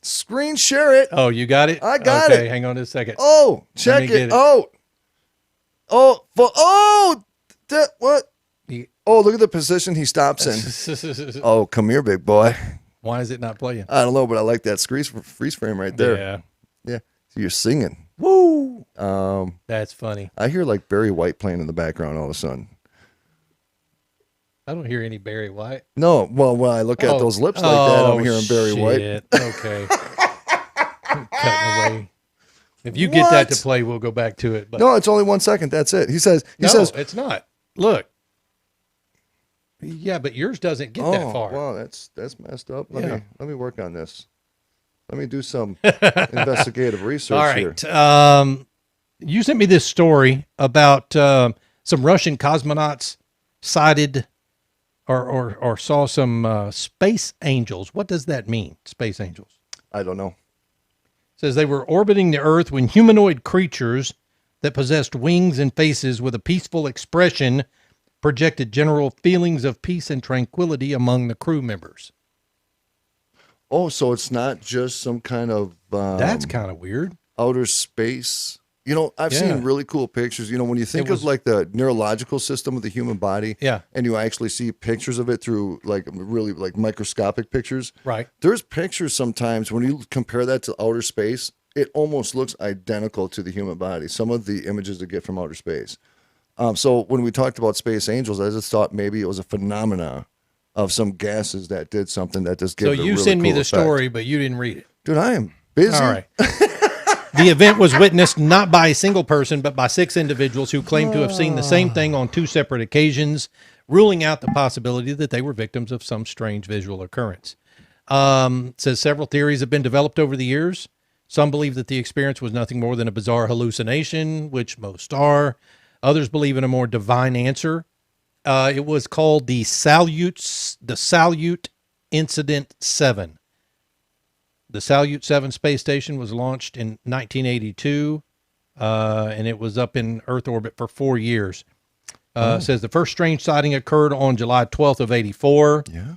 Screen share it. Oh, you got it? I got it. Okay, hang on a second. Oh, check it. What? Oh, look at the position he stops in. Oh, come here, big boy. Why is it not playing? I don't know, but I like that freeze frame right there. Yeah. So you're singing. Woo. That's funny. I hear like Barry White playing in the background all of a sudden. I don't hear any Barry White. No, well, when I look at those lips like that, I'm hearing Barry White. Okay. Cutting away. If you get that to play, we'll go back to it. But no, it's only 1 second. That's it. He says, it's not. Look. Yeah, but yours doesn't get that far. Wow, that's messed up. Let me work on this. Let me do some investigative research all right. Here. You sent me this story about some Russian cosmonauts sighted or saw some space angels. What does that mean, space angels? I don't know. It says they were orbiting the Earth when humanoid creatures that possessed wings and faces with a peaceful expression projected general feelings of peace and tranquility among the crew members. Oh, so it's not just some kind of... That's kind of weird. Outer space. You know, I've seen really cool pictures. You know, when you think of like the neurological system of the human body, and you actually see pictures of it through like really like microscopic pictures. Right. There's pictures sometimes when you compare that to outer space, it almost looks identical to the human body. Some of the images that get from outer space. So when we talked about space angels, I just thought maybe it was a phenomena of some gases that did something that just gave it a really cool effect. So you send me the story, but you didn't read it. Dude, I am busy. All right. The event was witnessed not by a single person, but by 6 individuals who claimed to have seen the same thing on 2 separate occasions, ruling out the possibility that they were victims of some strange visual occurrence. It says several theories have been developed over the years. Some believe that the experience was nothing more than a bizarre hallucination, which most are. Others believe in a more divine answer. It was called the Salyut Incident 7. The Salyut 7 space station was launched in 1982, and it was up in Earth orbit for 4 years. It says the first strange sighting occurred on July 12th of 84. Yeah.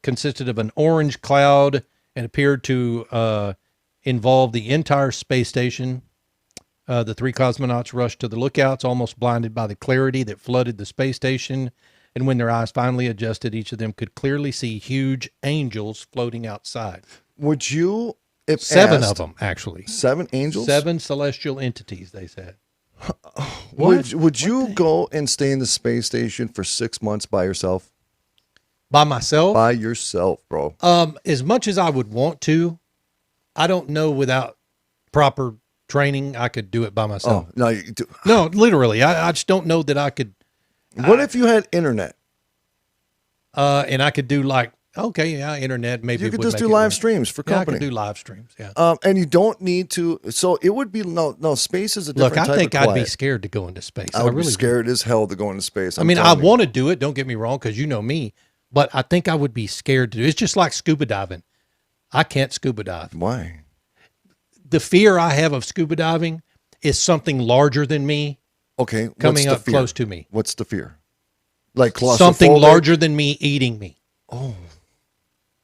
Consisted of an orange cloud and appeared to involve the entire space station. The 3 cosmonauts rushed to the lookouts, almost blinded by the clarity that flooded the space station. And when their eyes finally adjusted, each of them could clearly see huge angels floating outside. Would you, if 7 asked, of them, actually. 7 angels? 7 celestial entities, they said. Would you go and stay in the space station for 6 months by yourself? By myself? By yourself, bro. As much as I would want to, I don't know without proper training I could do it by myself. Oh, no, you do. No, literally. I just don't know that I could. What if you had internet? And I could do like, okay, yeah, internet. Maybe You could would just make do it live work. streams for Yeah, I company. could do live streams. Yeah. And you don't need to. So it would be no. Space is a different Look, I type think of I'd quiet. be scared to go into space. I would really be scared as hell to go into space. I mean, I want to do it. Don't get me wrong, because you know me. But I think I would be scared to do it. It's just like scuba diving. I can't scuba dive. Why? The fear I have of scuba diving is something larger than me Okay, coming what's up the fear? close to me. What's the fear? Like Something claustrophobic? larger than me eating me. Oh,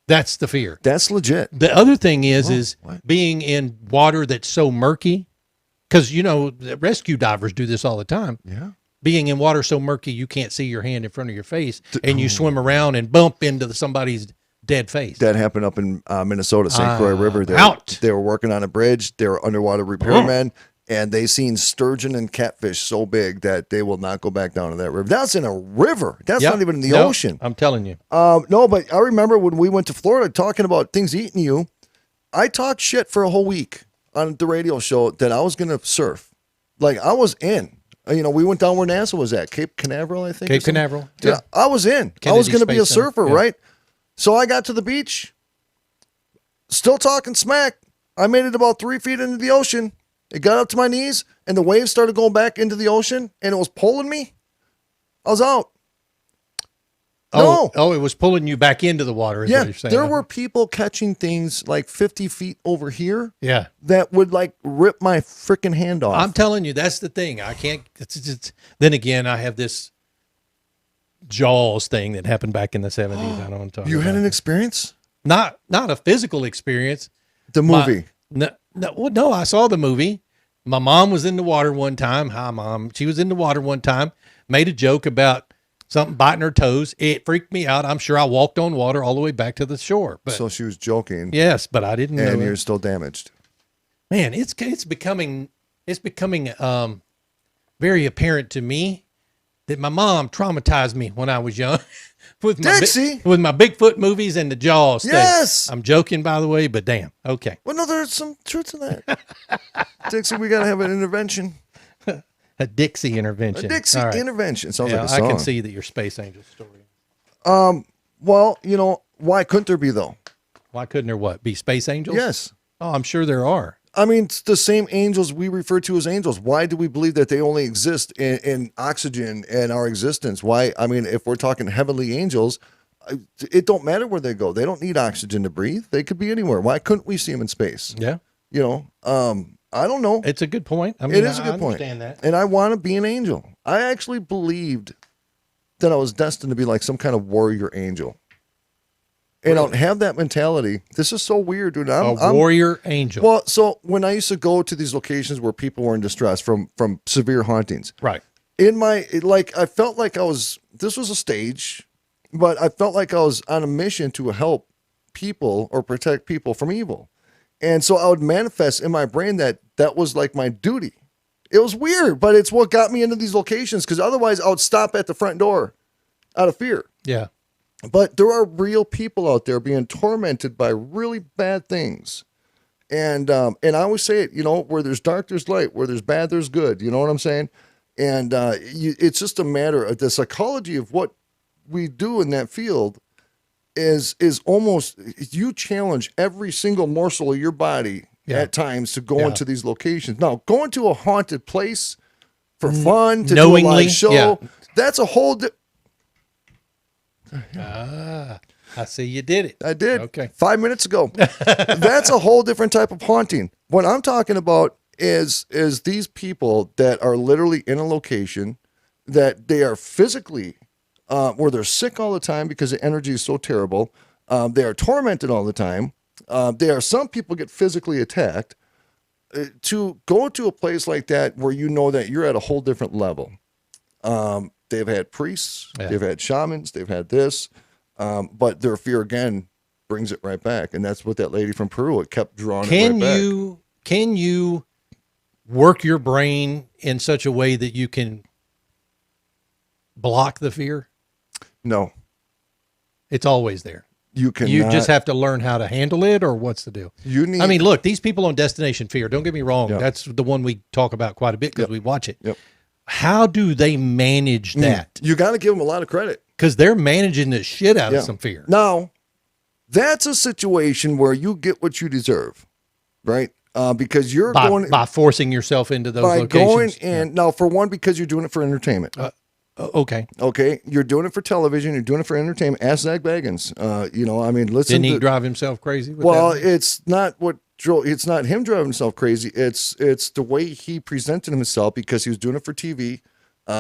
That's the fear. that's legit. The other thing is what? being in water that's so murky, because you know the rescue divers do this all the time. Yeah. Being in water so murky you can't see your hand in front of your face, and you swim around and bump into somebody's dead face. That happened up in Minnesota, St. Croix River. Out. They were working on a bridge. They were underwater repairmen, and they seen sturgeon and catfish so big that they will not go back down to that river. That's in a river. That's Yep. not even in the No, ocean. I'm telling you. No, but I remember when we went to Florida talking about things eating you. I talked shit for a whole week on the radio show that I was going to surf. Like I was in. You know, we went down where NASA was at, Cape Canaveral, I think. Cape Canaveral. Yeah, I was in. I was Kennedy going to be a Space Center. surfer, Yeah. right? So I got to the beach, still talking smack. I made it about 3 feet into the ocean. It got up to my knees, and the waves started going back into the ocean, and it was pulling me. I was out. Oh, it was pulling you back into the water. Is what Yeah, you're saying. there were people catching things like 50 feet over here Yeah. that would like rip my freaking hand off. I'm telling you, that's the thing. I can't. Then again, I have this Jaws thing that happened back in the 70s. I don't want to talk You about had an it. experience? Not a physical experience. The movie. No, I saw the movie. My mom was in the water one time. Hi, Mom. She was in the water one time, made a joke about something biting her toes. It freaked me out. I'm sure I walked on water all the way back to the shore. But So she was joking, yes, but I didn't know. and it. you're still damaged. Man, it's becoming very apparent to me that my mom traumatized me when I was young with my Dixie! with my Bigfoot movies and the Jaws thing. Yes! I'm joking, by the way, but damn. Okay. Well, no, there's some truth to that. Dixie, we got to have an intervention. A Dixie intervention. A Dixie All right. intervention. Sounds Yeah, like a song. I can see that your Space Angel story. Well, you know, why couldn't there be, though? Why couldn't there be Space Angels? Yes. Oh, I'm sure there are. I mean, it's the same angels we refer to as angels. Why do we believe that they only exist in oxygen and our existence? Why? I mean, if we're talking heavenly angels, it don't matter where they go. They don't need oxygen to breathe. They could be anywhere. Why couldn't we see them in space? Yeah. You know, I don't know. It's a good point. I mean, It is a I good point. understand that. And I want to be an angel. I actually believed that I was destined to be like some kind of warrior angel. And I don't have that mentality. This is so weird, dude. A warrior angel. Well, so when I used to go to these locations where people were in distress from severe hauntings, right. I felt like this was a stage, but I felt like I was on a mission to help people or protect people from evil. And so I would manifest in my brain that was like my duty. It was weird, but it's what got me into these locations, because otherwise I would stop at the front door out of fear. Yeah. But there are real people out there being tormented by really bad things. And I always say it, you know, where there's dark, there's light. Where there's bad, there's good. You know what I'm saying? And it's just a matter of the psychology of what we do in that field is almost, you challenge every single morsel of your body at times to go into these locations. Now, going to a haunted place for fun, to do a live show, that's a whole I see you did it. I did. Okay. 5 minutes ago. That's a whole different type of haunting. What I'm talking about is these people that are literally in a location that they are physically, where they're sick all the time because the energy is so terrible. They are tormented all the time. Some people get physically attacked. To go to a place like that where you know that you're at a whole different level. They've had priests, they've had shamans, they've had this. But their fear, again, brings it right back. And that's what that lady from Peru, it kept drawing it right back. Can you work your brain in such a way that you can block the fear? No. It's always there. You can. You just have to learn how to handle it, or what's the deal? I mean, look, these people on Destination Fear, don't get me wrong. Yep. That's the one we talk about quite a bit because we watch it. Yep. How do they manage that? You got to give them a lot of credit. Because they're managing the shit out of some fear. Now, that's a situation where you get what you deserve, right? Because you're by forcing yourself into those locations. Now, for one, because you're doing it for entertainment. Okay. Okay. You're doing it for television. You're doing it for entertainment. Ask Zach Baggins. I mean, listen. Didn't he drive himself crazy? It's not it's not him driving himself crazy. It's the way he presented himself because he was doing it for TV.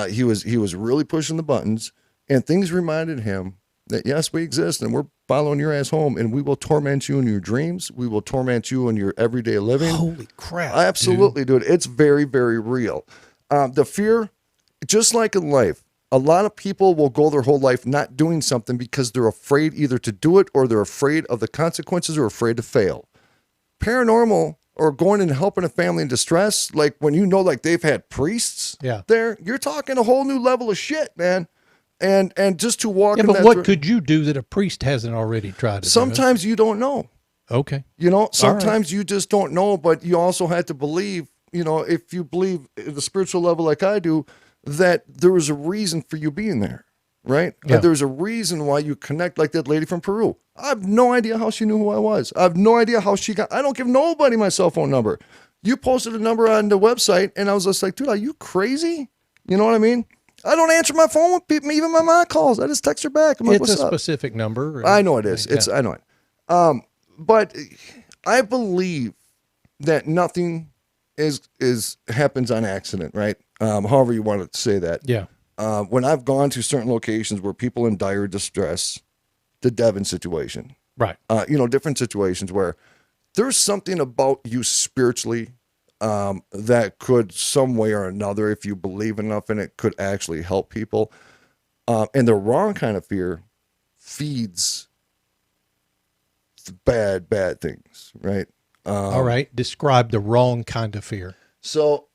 He was really pushing the buttons, and things reminded him that yes, we exist, and we're following your ass home, and we will torment you in your dreams. We will torment you in your everyday living. Holy crap! Absolutely, dude. It's very, very real. The fear, just like in life, a lot of people will go their whole life not doing something because they're afraid either to do it or they're afraid of the consequences or afraid to fail. Paranormal or going and helping a family in distress, like when like they've had priests there, you're talking a whole new level of shit, man. And just to walk in but that what could you do that a priest hasn't already tried to Sometimes you don't know. Okay. Sometimes you just don't know, but you also have to believe, if you believe at the spiritual level like I do, that there was a reason for you being there, right? Yeah. There's a reason why you connect like that lady from Peru. I have no idea how she knew who I was. I have no idea how she I don't give nobody my cell phone number. You posted a number on the website, and I was just like, dude, are you crazy? You know what I mean? I don't answer my phone with people, even my mom calls. I just text her back. I'm like, it's a specific number. I know it is. I know it. But I believe that nothing happens on accident, right? However you want to say that. Yeah. When I've gone to certain locations where people in dire distress, the Devon situation, right? Different situations where there's something about you spiritually that could some way or another, if you believe enough in it, could actually help people. And the wrong kind of fear feeds bad things, right? All right. Describe the wrong kind of fear. So,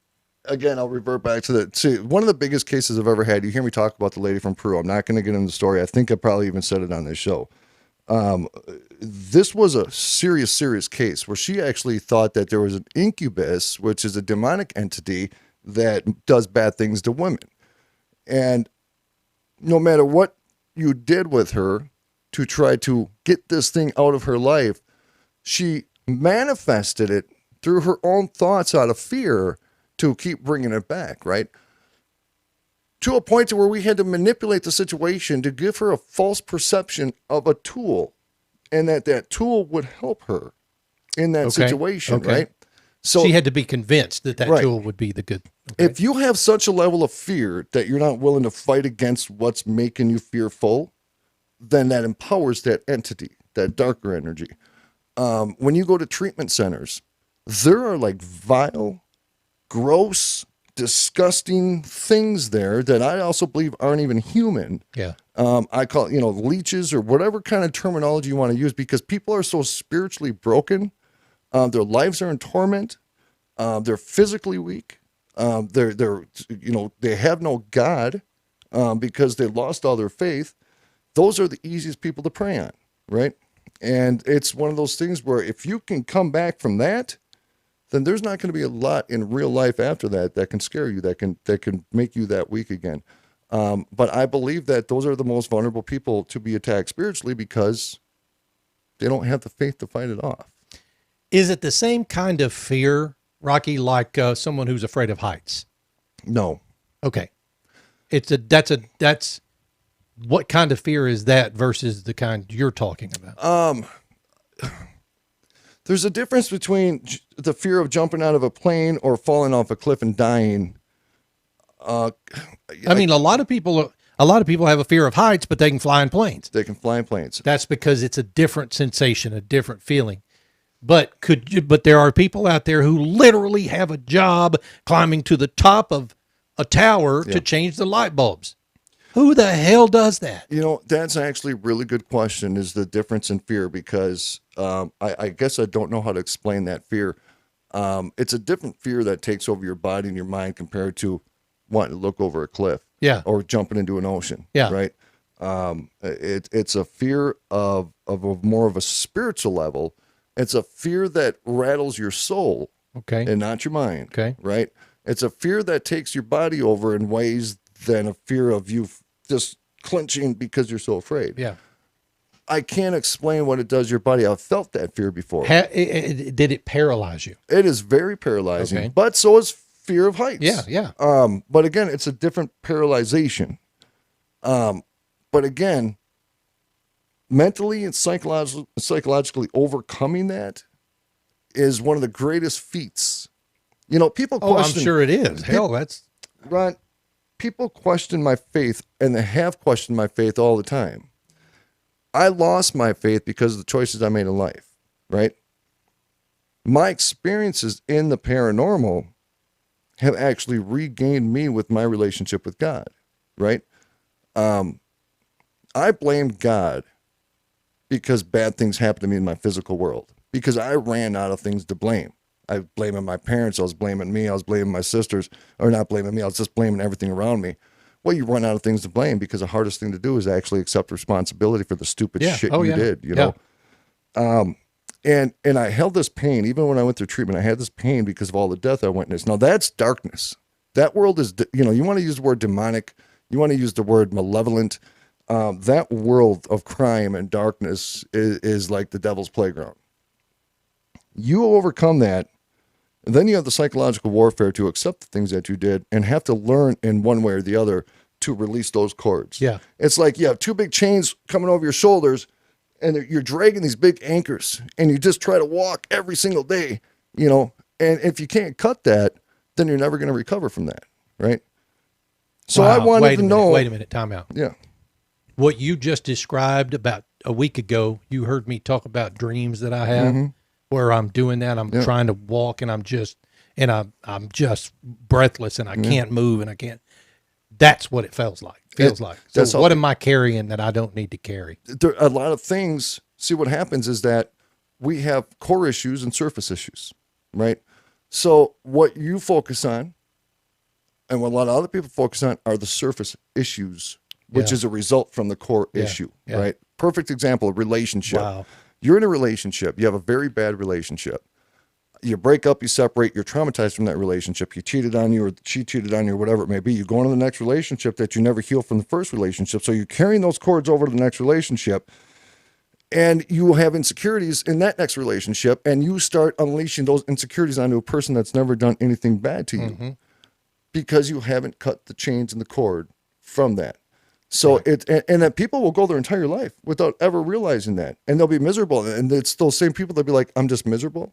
again, I'll revert back to one of the biggest cases I've ever had. You hear me talk about the lady from Peru. I'm not going to get into the story. I think I probably even said it on this show. This was a serious case where she actually thought that there was an incubus, which is a demonic entity that does bad things to women. And no matter what you did with her to try to get this thing out of her life, she manifested it through her own thoughts out of fear to keep bringing it back, right? To a point to where we had to manipulate the situation to give her a false perception of a tool, and that tool would help her in that situation, right? So she had to be convinced that tool would be the good. Okay. If you have such a level of fear that you're not willing to fight against what's making you fearful, then that empowers that entity, that darker energy. When you go to treatment centers, there are like vile, gross, disgusting things there that I also believe aren't even human. Yeah. I call it, leeches or whatever kind of terminology you want to use, because people are so spiritually broken. Their lives are in torment. They're physically weak. They have no God because they lost all their faith. Those are the easiest people to prey on, right? And it's one of those things where if you can come back from that, then there's not going to be a lot in real life after that can scare you, that can make you that weak again. But I believe that those are the most vulnerable people to be attacked spiritually because they don't have the faith to fight it off. Is it the same kind of fear, Rocky, like someone who's afraid of heights? No. Okay. That's what kind of fear is that versus the kind you're talking about? There's a difference between the fear of jumping out of a plane or falling off a cliff and dying. I mean, a lot of people have a fear of heights, but they can fly in planes. They can fly in planes. That's because it's a different sensation, a different feeling. But there are people out there who literally have a job climbing to the top of a tower to change the light bulbs. Who the hell does that? You know, that's actually a really good question, is the difference in fear, because I guess I don't know how to explain that fear. It's a different fear that takes over your body and your mind compared to wanting to look over a cliff. Yeah. Or jumping into an ocean. Yeah. Right. It's a fear of a more of a spiritual level. It's a fear that rattles your soul. Okay. And not your mind. Okay. Right. It's a fear that takes your body over in ways than a fear of you just clenching because you're so afraid. Yeah. I can't explain what it does to your body. I've felt that fear before. Did it paralyze you? It is very paralyzing, Okay. but so is fear of heights. Yeah, yeah. But again, it's a different paralyzation. But again, mentally and psychologically overcoming that is one of the greatest feats. You know, people question. I'm sure it is. Hell, that's Ron, people question my faith, and they have questioned my faith all the time. I lost my faith because of the choices I made in life, right? My experiences in the paranormal have actually regained me with my relationship with God, right? I blamed God because bad things happened to me in my physical world, because I ran out of things to blame. I was blaming my parents. I was blaming me. I was blaming my sisters, or not blaming me. I was just blaming everything around me. Well, you run out of things to blame, because the hardest thing to do is actually accept responsibility for the stupid shit you did, you know? And I held this pain, even when I went through treatment, I had this pain because of all the death I witnessed. Now that's darkness. That world is, you know, you want to use the word demonic, you want to use the word malevolent. That world of crime and darkness is like the devil's playground. You overcome that, and then you have the psychological warfare to accept the things that you did and have to learn in one way or the other to release those cords. Yeah. It's like you have two big chains coming over your shoulders, and you're dragging these big anchors, and you just try to walk every single day, you know, and if you can't cut that, then you're never going to recover from that, right? So I wanted to know. Wait a minute, time out. Yeah. What you just described about a week ago, you heard me talk about dreams that I have where I'm doing that. I'm trying to walk, and I'm just breathless, and I can't move, and I can't. That's what it feels like. So what am I carrying that I don't need to carry? There a lot of things. See, what happens is that we have core issues and surface issues, right? So what you focus on, and what a lot of other people focus on, are the surface issues, which is a result from the core issue, right? Perfect example, a relationship. Wow. You're in a relationship. You have a very bad relationship. You break up, you separate, you're traumatized from that relationship. He cheated on you, or she cheated on you, or whatever it may be. You go into the next relationship that you never healed from the first relationship. So you're carrying those cords over to the next relationship, and you have insecurities in that next relationship, and you start unleashing those insecurities onto a person that's never done anything bad to you because you haven't cut the chains and the cord from that. So and that people will go their entire life without ever realizing that, and they'll be miserable. And it's those same people that be like, I'm just miserable.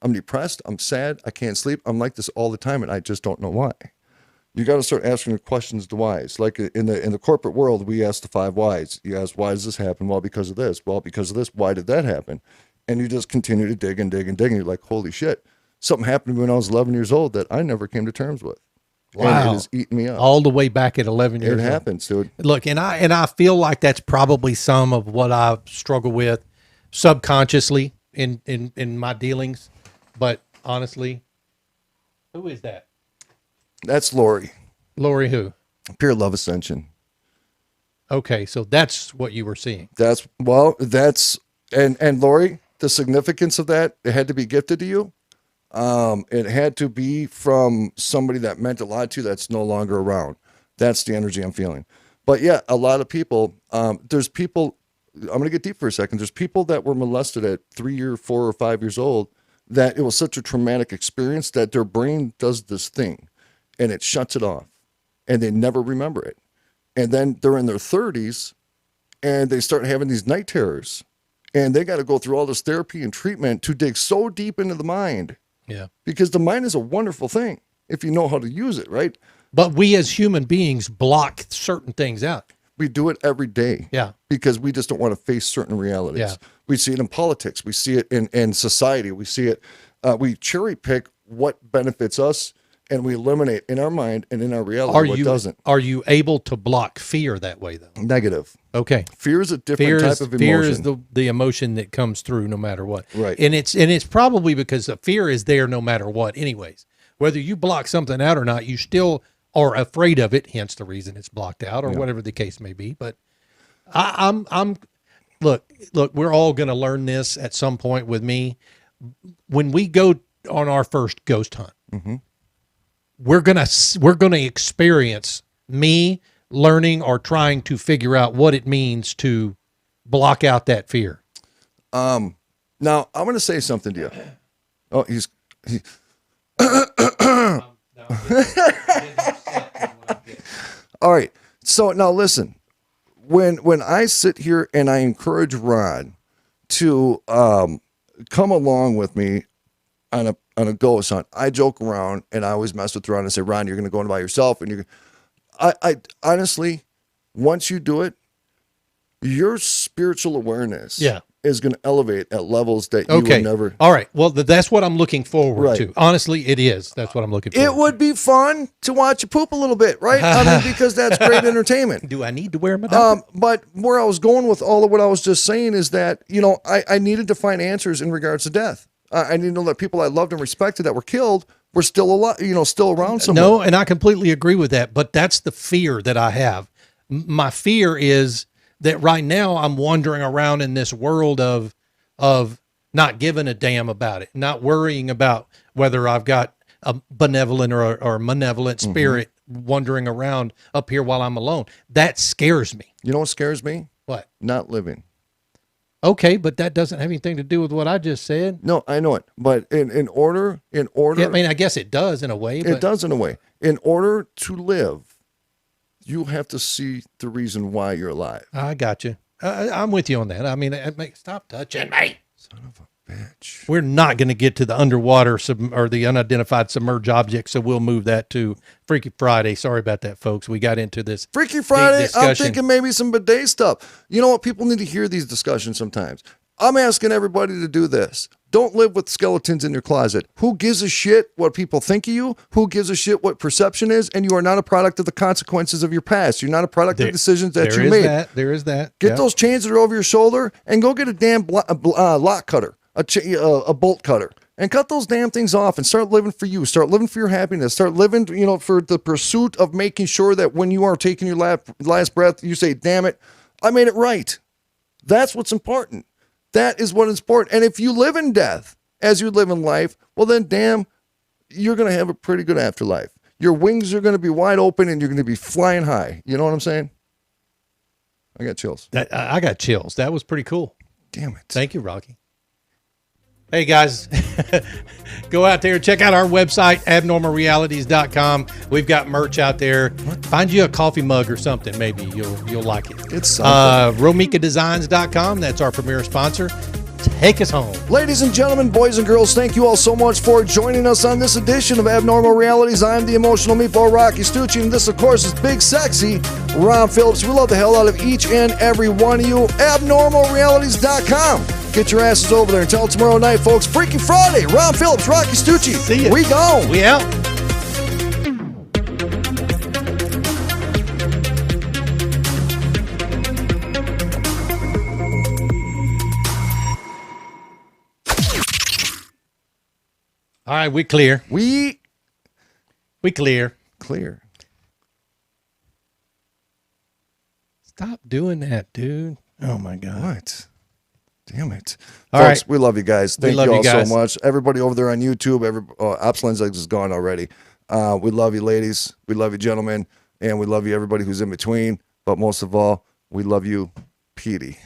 I'm depressed. I'm sad. I can't sleep. I'm like this all the time, and I just don't know why. You got to start asking the questions, the whys. Like in the corporate world, we ask the 5 whys. You ask, why does this happen? Well, because of this. Well, because of this. Why did that happen? And you just continue to dig and dig and dig, and you're like, holy shit, something happened to me when I was 11 years old that I never came to terms with. Wow. And it has eaten me up. All the way back at 11 years It old. happens, dude. Look, and I feel like that's probably some of what I struggle with subconsciously in my dealings. But honestly, who is that? That's Lori. Lori who? Pure Love Ascension. Okay, so that's what you were seeing. And Lori, the significance of that, it had to be gifted to you. It had to be from somebody that meant a lot to you that's no longer around. That's the energy I'm feeling. But yeah, a lot of people, there's people, I'm going to get deep for a second. There's people that were molested at 3 or 4 or 5 years old, that it was such a traumatic experience that their brain does this thing and it shuts it off and they never remember it. And then they're in their 30s and they start having these night terrors, and they got to go through all this therapy and treatment to dig so deep into the mind. Yeah. Because the mind is a wonderful thing if you know how to use it, right? But we as human beings block certain things out. We do it every day. Yeah. Because we just don't want to face certain realities. Yeah. We see it in politics. We see it in society. We see it, we cherry pick what benefits us and we eliminate in our mind and in our reality what doesn't. Are you able to block fear that way, though? Negative. Okay. Fear is a different type of emotion. Fear is the emotion that comes through no matter what. Right. And it's probably because the fear is there no matter what anyways. Whether you block something out or not, you still are afraid of it, hence the reason it's blocked out or whatever the case may be. But I'm look, we're all going to learn this at some point with me. When we go on our first ghost hunt, we're going to experience me learning or trying to figure out what it means to block out that fear. Now I'm going to say something to you. Oh, he all right. So now listen, when I sit here and I encourage Ron to come along with me on a ghost hunt, I joke around and I always mess with Ron and say, Ron, you're going to go in by yourself, and I honestly, once you do it, your spiritual awareness is going to elevate at levels that you would never. All right. Well, that's what I'm looking forward to. Honestly, it is. That's what I'm looking forward to. It would be fun to watch you poop a little bit, right? I mean, because that's great entertainment. Do I need to wear my diaper? But where I was going with all of what I was just saying is that, I needed to find answers in regards to death. I need to know that people I loved and respected that were killed were still alive, still around somewhere. No, and I completely agree with that. But that's the fear that I have. My fear is that right now I'm wandering around in this world of not giving a damn about it, not worrying about whether I've got a benevolent or malevolent spirit wandering around up here while I'm alone. That scares me. You know what scares me? What? Not living. Okay, but that doesn't have anything to do with what I just said. No, I know it. But in order. Yeah, I mean, I guess it does in a way. It does in a way. In order to live, you have to see the reason why you're alive. I got you. I'm with you on that. I mean, stop touching me. Son of a bitch. We're not going to get to the underwater or the unidentified submerged object, so we'll move that to Freaky Friday. Sorry about that, folks. We got into this Freaky Friday. I'm thinking maybe some bidet stuff. You know what? People need to hear these discussions sometimes. I'm asking everybody to do this. Don't live with skeletons in your closet. Who gives a shit what people think of you? Who gives a shit what perception is? And you are not a product of the consequences of your past. You're not a product of decisions that you made. There is that. Get those chains that are over your shoulder and go get a damn lock cutter, a bolt cutter, and cut those damn things off and start living for you. Start living for your happiness. Start living, for the pursuit of making sure that when you are taking your last breath, you say, damn it, I made it right. That's what's important. That is what is important. And if you live in death as you live in life, well then, damn, you're going to have a pretty good afterlife. Your wings are going to be wide open and you're going to be flying high. You know what I'm saying? I got chills. I got chills. That was pretty cool. Damn it. Thank you, Rocky. Hey, guys, go out there. Check out our website, abnormalrealities.com. We've got merch out there. Find you a coffee mug or something. Maybe you'll like it. It's something. RomikaDesigns.com. That's our premier sponsor. Take us home. Ladies and gentlemen, boys and girls, thank you all so much for joining us on this edition of Abnormal Realities. I'm the emotional meatball Rocky Stucci, and this, of course, is Big Sexy Ron Phillips. We love the hell out of each and every one of you. AbnormalRealities.com. Get your asses over there until tomorrow night, folks. Freaky Friday. Ron Phillips, Rocky Stucci. See ya. We gone. We out. All right, we clear. We clear. clear. Stop doing that, dude. Oh my God. What? Damn it. All Folks, right. we love you guys. Thank love you all you guys. so much. Everybody over there on YouTube, Ops Lens is gone already. We love you, ladies. We love you, gentlemen. And we love you, everybody who's in between. But most of all, we love you, Petey.